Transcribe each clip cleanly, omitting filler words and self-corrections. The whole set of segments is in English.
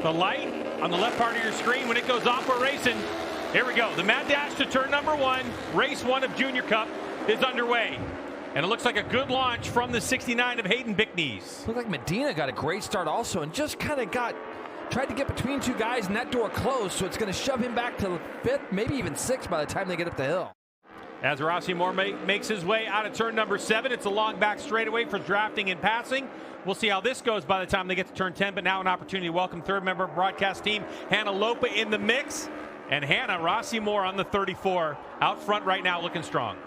The light on the left part of your screen, when it goes off, we're racing. Here we go. The mad dash to turn number 1. Race 1 of Junior Cup is underway. And it looks like a good launch from the 69 of Hayden Bickneys. Looked like Medina got a great start also, and just kind of tried to get between two guys, and that door closed, so it's going to shove him back to 5th, maybe even 6th by the time they get up the hill. As Rossi Moore makes his way out of turn number 7, it's a long back straightaway for drafting and passing. We'll see how this goes by the time they get to turn 10, but now an opportunity to welcome third member of broadcast team, Hannah Lopa, in the mix. And Hannah, Rossi Moore on the 34, out front right now, looking strong.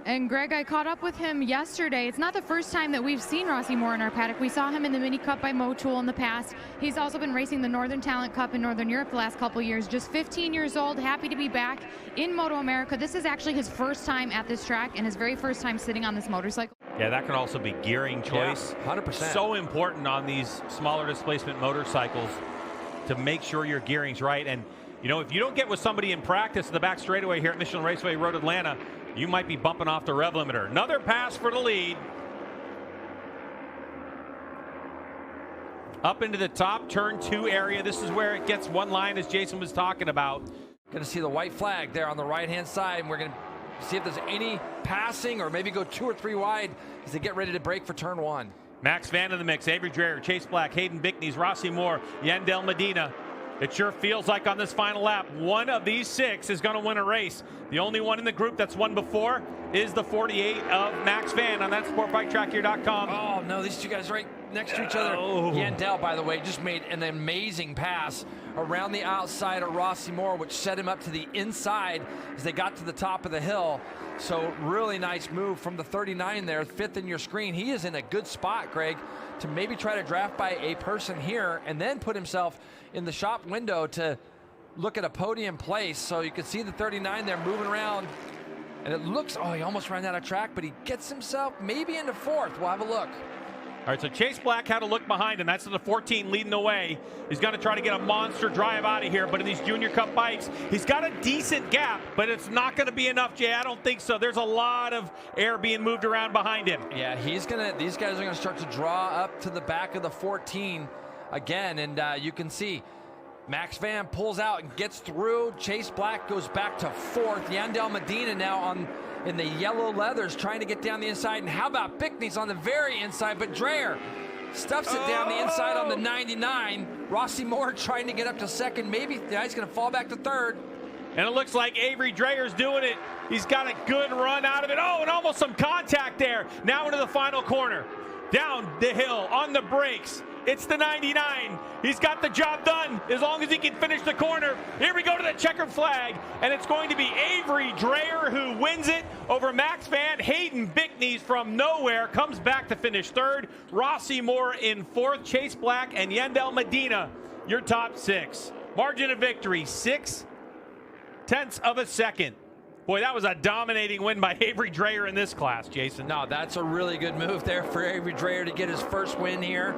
And Greg, I caught up with him yesterday. It's not the first time that we've seen Rossi Moore in our paddock. We saw him in the Mini Cup by Motul in the past. He's also been racing the Northern Talent Cup in Northern Europe the last couple years. Just 15 years old, happy to be back in MotoAmerica. This is actually his first time at this track and his very first time sitting on this motorcycle. Yeah, that can also be gearing choice. Yeah, 100%. So important on these smaller displacement motorcycles to make sure your gearing's right. And, you know, if you don't get with somebody in practice in the back straightaway here at Michelin Raceway Road Atlanta, you might be bumping off the rev limiter. Another pass for the lead. Up into the top turn 2 area. This is where it gets one line, as Jason was talking about. Going to see the white flag there on the right-hand side, and we're going to see if there's any passing or maybe go 2 or 3 wide as they get ready to break for turn 1. Max Van in the mix. Avery Dreher, Chase Black, Hayden Bickneys, Rossi Moore, Yandel Medina. It sure feels like on this final lap, one of these 6 is going to win a race. The only one in the group that's won before is the 48 of Max Van on that sportbiketrackgear.com. Oh, no, these two guys right next to each other. Yandel, by the way, just made an amazing pass around the outside of Rossi Moore, which set him up to the inside as they got to the top of the hill. So really nice move from the 39 there, 5th in your screen. He is in a good spot, Greg, to maybe try to draft by a person here and then put himself in the shop window to look at a podium place. So you can see the 39 there moving around, and it looks, oh, he almost ran out of track, but he gets himself maybe into 4th. We'll have a look. All right, so Chase Black had a look behind him. That's the 14 leading the way. He's going to try to get a monster drive out of here, but in these Junior Cup bikes, he's got a decent gap, but it's not going to be enough, Jay. I don't think so. There's a lot of air being moved around behind him. Yeah, these guys are going to start to draw up to the back of the 14 again, and you can see Max Van pulls out and gets through. Chase Black goes back to 4th. Yandel Medina now in the yellow leathers trying to get down the inside. And how about Bickneys on the very inside? But Dreher stuffs it down the inside on the 99. Rossi Moore trying to get up to 2nd. Maybe he's going to fall back to 3rd. And it looks like Avery Dreher's doing it. He's got a good run out of it. Oh, and almost some contact there. Now into the final corner. Down the hill on the brakes. It's the 99. He's got the job done as long as he can finish the corner. Here we go to the checkered flag, and it's going to be Avery Dreher who wins it over Max Van. Hayden Bickneys from nowhere comes back to finish 3rd. Rossi Moore in 4th. Chase Black and Yandel Medina, your top 6. Margin of victory, 0.6 of a second. Boy, that was a dominating win by Avery Dreher in this class, Jason. No, that's a really good move there for Avery Dreher to get his first win here,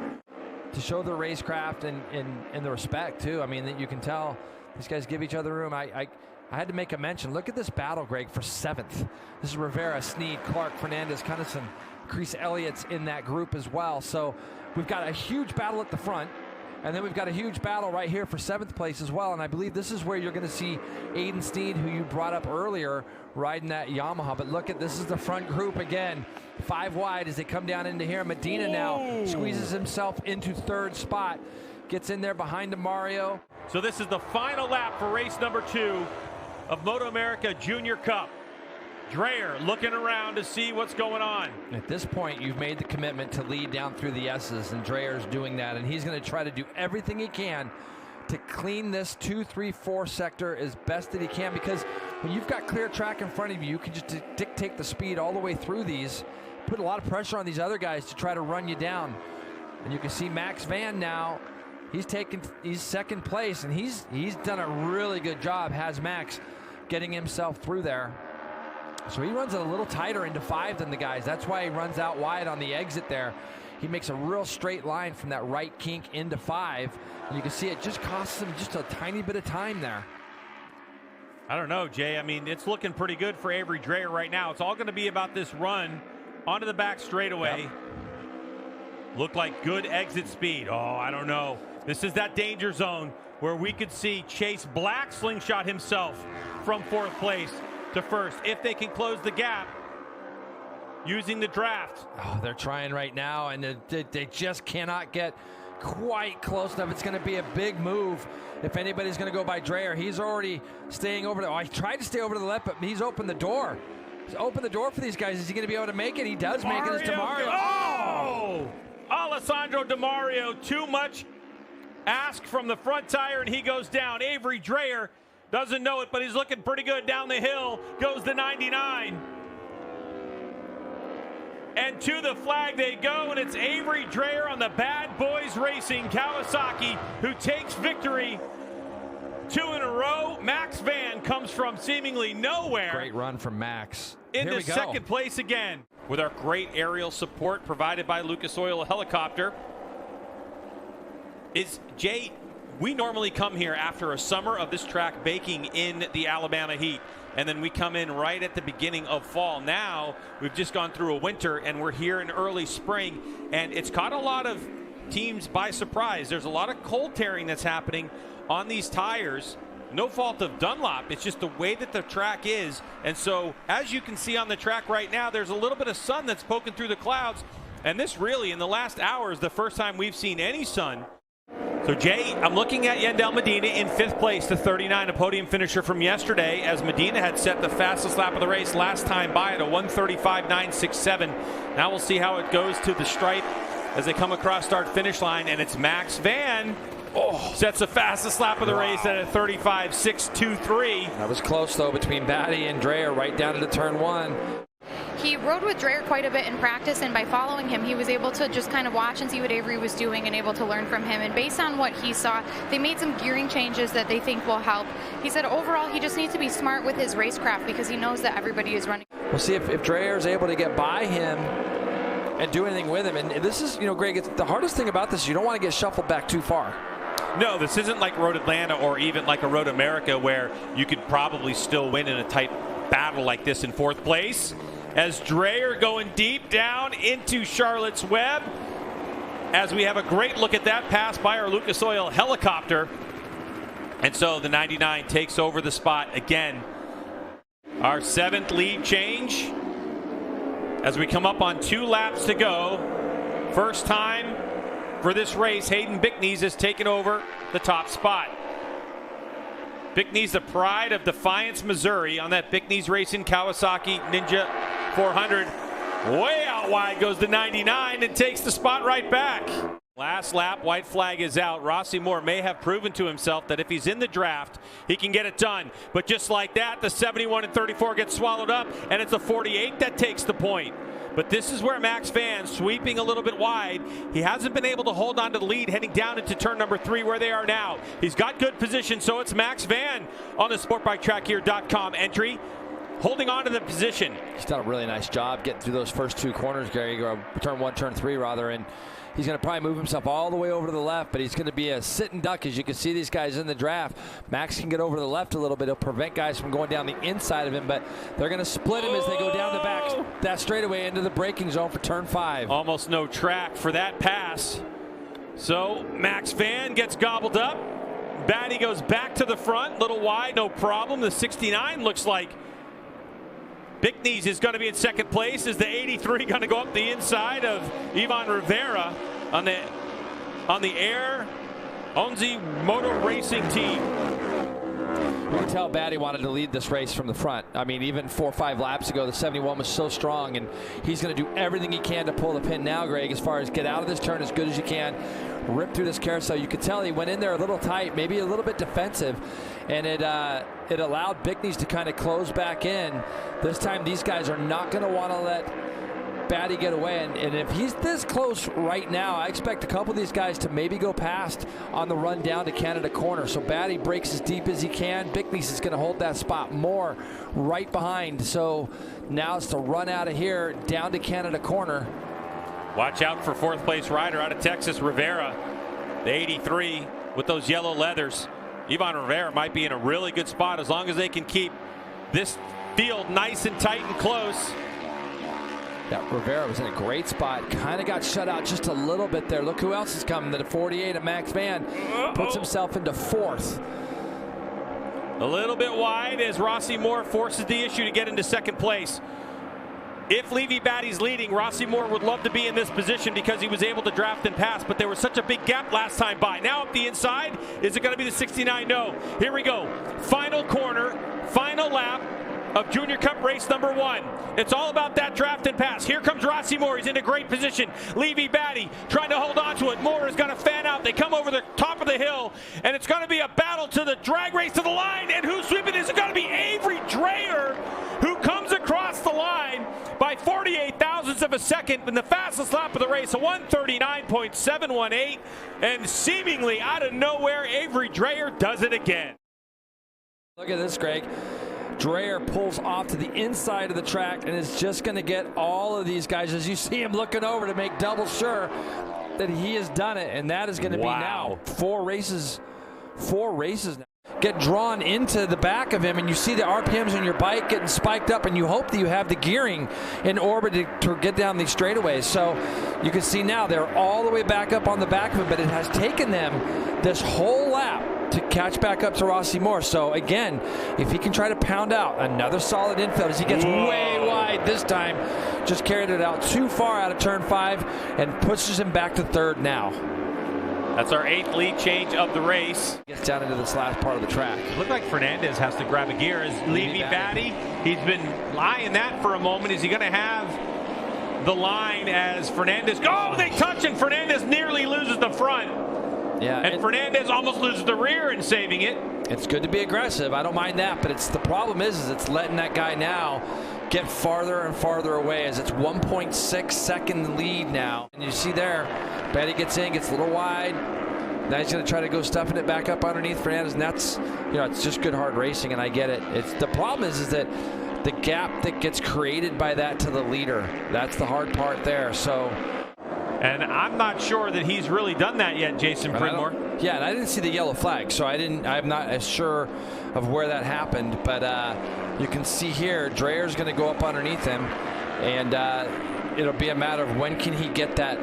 to show the racecraft and the respect, too. I mean, that you can tell these guys give each other room. I had to make a mention. Look at this battle, Greg, for 7th. This is Rivera, Sneed, Clark, Fernandez, Cunnison, Crease Elliott's in that group as well. So we've got a huge battle at the front, and then we've got a huge battle right here for 7th place as well. And I believe this is where you're going to see Aiden Sneed, who you brought up earlier, riding that Yamaha. But look at, this is the front group again. 5 wide as they come down into here. Medina now squeezes himself into 3rd spot. Gets in there behind Mario. So this is the final lap for race number 2 of MotoAmerica Junior Cup. Dreher looking around to see what's going on. At this point, you've made the commitment to lead down through the S's, and Dreher's doing that, and he's going to try to do everything he can to clean this 2, 3, 4 sector as best that he can, because when you've got clear track in front of you, you can just dictate the speed all the way through these, put a lot of pressure on these other guys to try to run you down. And you can see Max Van now, he's 2nd place, and he's done a really good job, has Max, getting himself through there. So he runs it a little tighter into 5 than the guys. That's why he runs out wide on the exit there. He makes a real straight line from that right kink into 5. And you can see it just costs him just a tiny bit of time there. I don't know, Jay. I mean, it's looking pretty good for Avery Dreher right now. It's all going to be about this run onto the back straightaway. Yep. Look like good exit speed. Oh, I don't know. This is that danger zone where we could see Chase Black slingshot himself from 4th place to 1st if they can close the gap using the draft. Oh, they're trying right now, and they just cannot get quite close enough. It's going to be a big move if anybody's going to go by Dreher. He's already staying over there. Oh, he tried to stay over to the left, but he's opened the door. He's opened the door for these guys. Is he going to be able to make it? He does make it. It's DeMario. Oh! Alessandro DeMario, too much ask from the front tire, and he goes down. Avery Dreher doesn't know it, but he's looking pretty good down the hill. Goes the 99. And to the flag they go, and it's Avery Dreher on the bad Boys Racing Kawasaki who takes victory 2 in a row. Max Van comes from seemingly nowhere. Great run from Max. Into 2nd place again. With our great aerial support provided by Lucas Oil Helicopter. Jay, we normally come here after a summer of this track baking in the Alabama heat. And then we come in right at the beginning of fall. Now we've just gone through a winter and we're here in early spring, and it's caught a lot of teams by surprise. There's a lot of cold tearing that's happening on these tires. No fault of Dunlop, it's just the way that the track is. And so as you can see on the track right now, there's a little bit of sun that's poking through the clouds, and this really in the last hour is the first time we've seen any sun. So Jay, I'm looking at Yandel Medina in 5th place to 39, a podium finisher from yesterday, as Medina had set the fastest lap of the race last time by at a 1:35.967. Now we'll see how it goes to the stripe as they come across start-finish line, and it's Max Van. Sets the fastest lap of the race at a 35.623. That was close though between Batty and Dreher right down into turn 1. He rode with Dreher quite a bit in practice, and by following him, he was able to just kind of watch and see what Avery was doing and able to learn from him. And based on what he saw, they made some gearing changes that they think will help. He said overall, he just needs to be smart with his racecraft because he knows that everybody is running. We'll see if Dreher is able to get by him and do anything with him. And this is, Greg, the hardest thing about this is you don't want to get shuffled back too far. No, this isn't like Road Atlanta or even like a Road America where you could probably still win in a tight battle like this in 4th place. As Dreher going deep down into Charlotte's Web, as we have a great look at that pass by our Lucas Oil Helicopter. And so the 99 takes over the spot again. Our 7th lead change as we come up on 2 laps to go. First time for this race, Hayden Bickneys has taken over the top spot. Bickneys, the pride of Defiance, Missouri, on that Bickneys Racing Kawasaki Ninja 400. Way out wide goes the 99 and takes the spot right back. Last lap, white flag is out. Rossi Moore may have proven to himself that if he's in the draft, he can get it done. But just like that, the 71 and 34 gets swallowed up, and it's a 48 that takes the point. But this is where Max Van, sweeping a little bit wide, he hasn't been able to hold on to the lead heading down into turn number 3 where they are now. He's got good position, so it's Max Van on the SportBikeTrackHere.com entry, holding on to the position. He's done a really nice job getting through those first 2 corners, Gary, turn 1, turn 3 rather, and he's going to probably move himself all the way over to the left, but he's going to be a sitting duck. As you can see these guys in the draft, Max can get over to the left a little bit. He'll prevent guys from going down the inside of him, but they're going to split him as they go down the back, that straightaway into the braking zone for turn 5. Almost no track for that pass. So Max Van gets gobbled up. Batty goes back to the front, little wide, no problem. The 69 looks like Bickneys is going to be in 2nd place. Is the 83 going to go up the inside of Ivan Rivera on the Air Onzi Motor Racing team? You can tell Batty wanted to lead this race from the front. I mean, even 4 or 5 laps ago, the 71 was so strong, and he's going to do everything he can to pull the pin now, Greg, as far as get out of this turn as good as you can, rip through this carousel. You could tell he went in there a little tight, maybe a little bit defensive, and it allowed Bickneys to kind of close back in. This time, these guys are not going to want to let Batty get away, and if he's this close right now, I expect a couple of these guys to maybe go past on the run down to Canada Corner. So Batty breaks as deep as he can. Bickneys is going to hold that spot more right behind. So now it's to run out of here down to Canada Corner. Watch out for 4th place rider out of Texas, Rivera, the 83 with those yellow leathers. Ivan Rivera might be in a really good spot as long as they can keep this field nice and tight and close. That Rivera was in a great spot. Kind of got shut out just a little bit there. Look who else is coming. The 48 of Max Van puts himself into 4th. A little bit wide as Rossi Moore forces the issue to get into 2nd place. If Levy Batty's leading, Rossi Moore would love to be in this position because he was able to draft and pass, but there was such a big gap last time by. Now up the inside, is it going to be the 69? No. Here we go. Final corner, final lap of Junior Cup race number 1. It's all about that draft and pass. Here comes Rossi Moore. He's in a great position. Levy Batty trying to hold on to it. Moore is going to fan out. They come over the top of the hill, and it's going to be a battle to the drag race to the line. And who's sweeping? Is it going to be Avery Dreher, who comes across the line by 48 thousandths of a second in the fastest lap of the race, a 139.718. And seemingly out of nowhere, Avery Dreher does it again. Look at this, Greg. Dreher pulls off to the inside of the track and is just going to get all of these guys, as you see him looking over to make double sure that he has done it. And that is going to be now 4 races now. Get drawn into the back of him, and you see the RPMs on your bike getting spiked up, and you hope that you have the gearing in orbit to get down these straightaways. So you can see now they're all the way back up on the back of it, but it has taken them this whole lap to catch back up to Rossi Moore. So again, if he can try to pound out another solid infield as he gets way wide this time, just carried it out too far out of turn 5 and pushes him back to 3rd now. That's our 8th lead change of the race. Gets down into this last part of the track. Looked like Fernandez has to grab a gear as Levy Batty. He's been eyeing that for a moment. Is he going to have the line as Fernandez? Oh, they touch, and Fernandez nearly loses the front. Yeah, and Fernandez almost loses the rear in saving it. It's good to be aggressive. I don't mind that, but the problem is it's letting that guy now get farther and farther away as it's 1.6 second lead now. And you see there, Batty gets in, gets a little wide. Now he's going to try to go stuffing it back up underneath Fernandez, and that's, it's just good hard racing, and I get it. The problem is that the gap that gets created by that to the leader, that's the hard part there. So. And I'm not sure that he's really done that yet, Jason Pridmore. Yeah, and I didn't see the yellow flag, so I'm not as sure of where that happened. But you can see here, Dreher's going to go up underneath him, and it'll be a matter of when can he get that,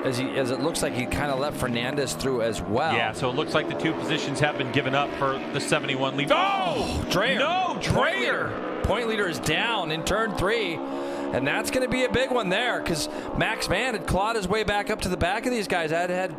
as it looks like he kind of let Fernandez through as well. Yeah, so it looks like the 2 positions have been given up for the 71 lead. Oh, Dreher. No, Dreher. Point leader is down in turn 3. And that's going to be a big one there because Max Van had clawed his way back up to the back of these guys. Had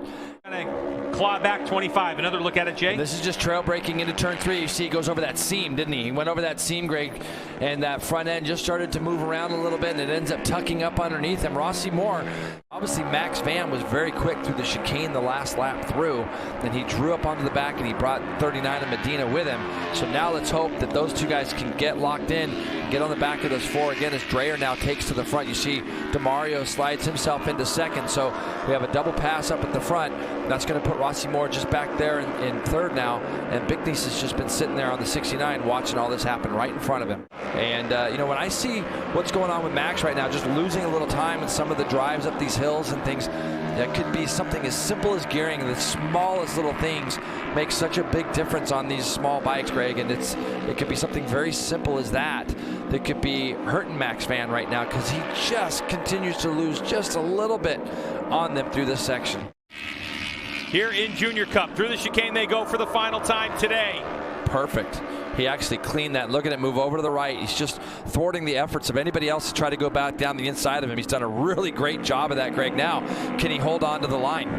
claw back 25. Another look at it, Jay. This is just trail braking into turn 3. You see he goes over that seam, didn't he? He went over that seam, Greg, and that front end just started to move around a little bit, and it ends up tucking up underneath him. Rossi Moore, obviously Max Van was very quick through the chicane the last lap through. Then he drew up onto the back, and he brought 39 of Medina with him. So now let's hope that those 2 guys can get locked in, get on the back of those 4 again as Dreher now takes to the front. You see DeMario slides himself into 2nd, so we have a double pass up at the front. That's going to put Rossi Moore just back there in 3rd now, and Bickness has just been sitting there on the 69 watching all this happen right in front of him. And when I see what's going on with Max right now, just losing a little time in some of the drives up these hills and things, that could be something as simple as gearing. The smallest little things make such a big difference on these small bikes, Greg, and it could be something very simple as that could be hurting Max Van right now because he just continues to lose just a little bit on them through this section. Here in Junior Cup, through the chicane they go for the final time today. Perfect. He actually cleaned that. Look at it move over to the right. He's just thwarting the efforts of anybody else to try to go back down the inside of him. He's done a really great job of that, Greg. Now, can he hold on to the line?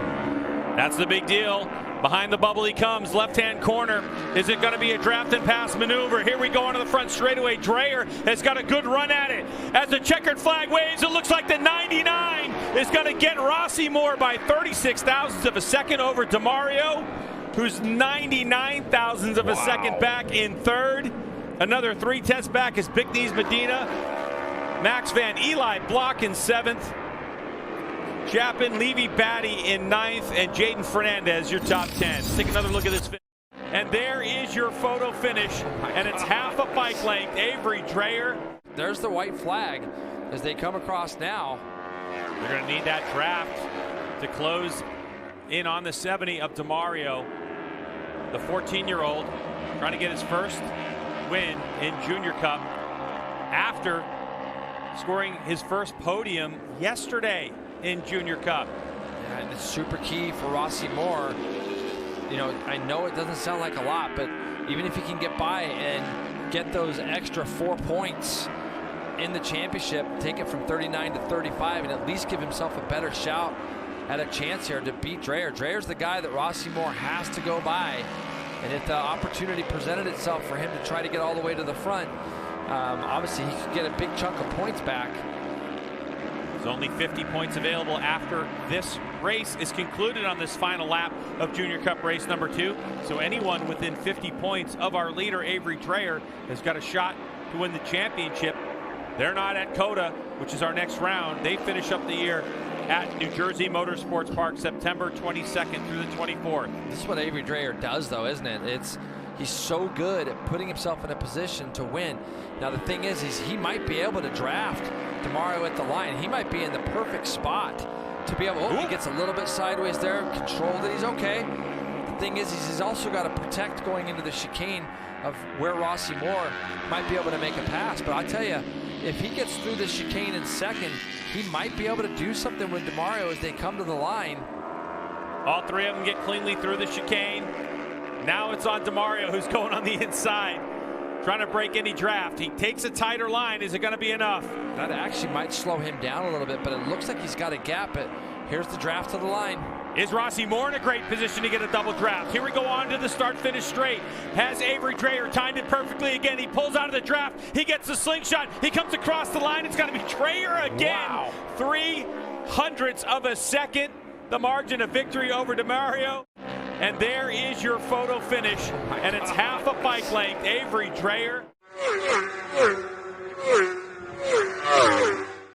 That's the big deal. Behind the bubble he comes, left-hand corner. Is it going to be a draft and pass maneuver? Here we go onto the front straightaway. Dreher has got a good run at it. As the checkered flag waves, it looks like the 99 is going to get Rossi Moore by 36 thousandths of a second over DeMario, who's 99 thousandths of a second back in 3rd. Another 3 tenths back is Bickness Medina. Max Van Eli Block in 7th. Chapin, Levy Batty in 9th, and Jaden Fernandez, your top 10. Let's take another look at this finish. And there is your photo finish, and it's half a bike length. Avery Dreher. There's the white flag as they come across now. They're going to need that draft to close in on the 70 of DeMario, the 14-year-old, trying to get his first win in Junior Cup after scoring his first podium yesterday in Junior Cup. Yeah, and it's super key for Rossi Moore. You know, I know it doesn't sound like a lot, but even if he can get by and get those extra 4 points in the championship, take it from 39 to 35, and at least give himself a better shout at a chance here to beat Dreher. Dreher's the guy that Rossi Moore has to go by, and if the opportunity presented itself for him to try to get all the way to the front, obviously he could get a big chunk of points back. There's only 50 points available after this race is concluded on this final lap of Junior Cup race number 2. So anyone within 50 points of our leader, Avery Dreher, has got a shot to win the championship. They're not at COTA, which is our next round. They finish up the year at New Jersey Motorsports Park, September 22nd through the 24th. This is what Avery Dreher does, though, isn't it? He's so good at putting himself in a position to win. Now, the thing is he might be able to draft tomorrow at the line. He might be in the perfect spot to be able, he gets a little bit sideways there, control that he's okay. The thing is he's also got to protect going into the chicane of where Rossi Moore might be able to make a pass. But I tell you, if he gets through the chicane in second, he might be able to do something with DeMario as they come to the line. All three of them get cleanly through the chicane. Now it's on DeMario, who's going on the inside, trying to break any draft. He takes a tighter line. Is it going to be enough? That actually might slow him down a little bit, but it looks like he's got a gap. But here's the draft to the line. Is Rossi Moore in a great position to get a double draft? Here we go on to the start-finish straight. Has Avery Dreher timed it perfectly again. He pulls out of the draft. He gets the slingshot. He comes across the line. It's going to be Dreher again. Wow. 0.03 of a second. The margin of victory over DeMario. And there is your photo finish. And it's half a bike length. Avery Dreher.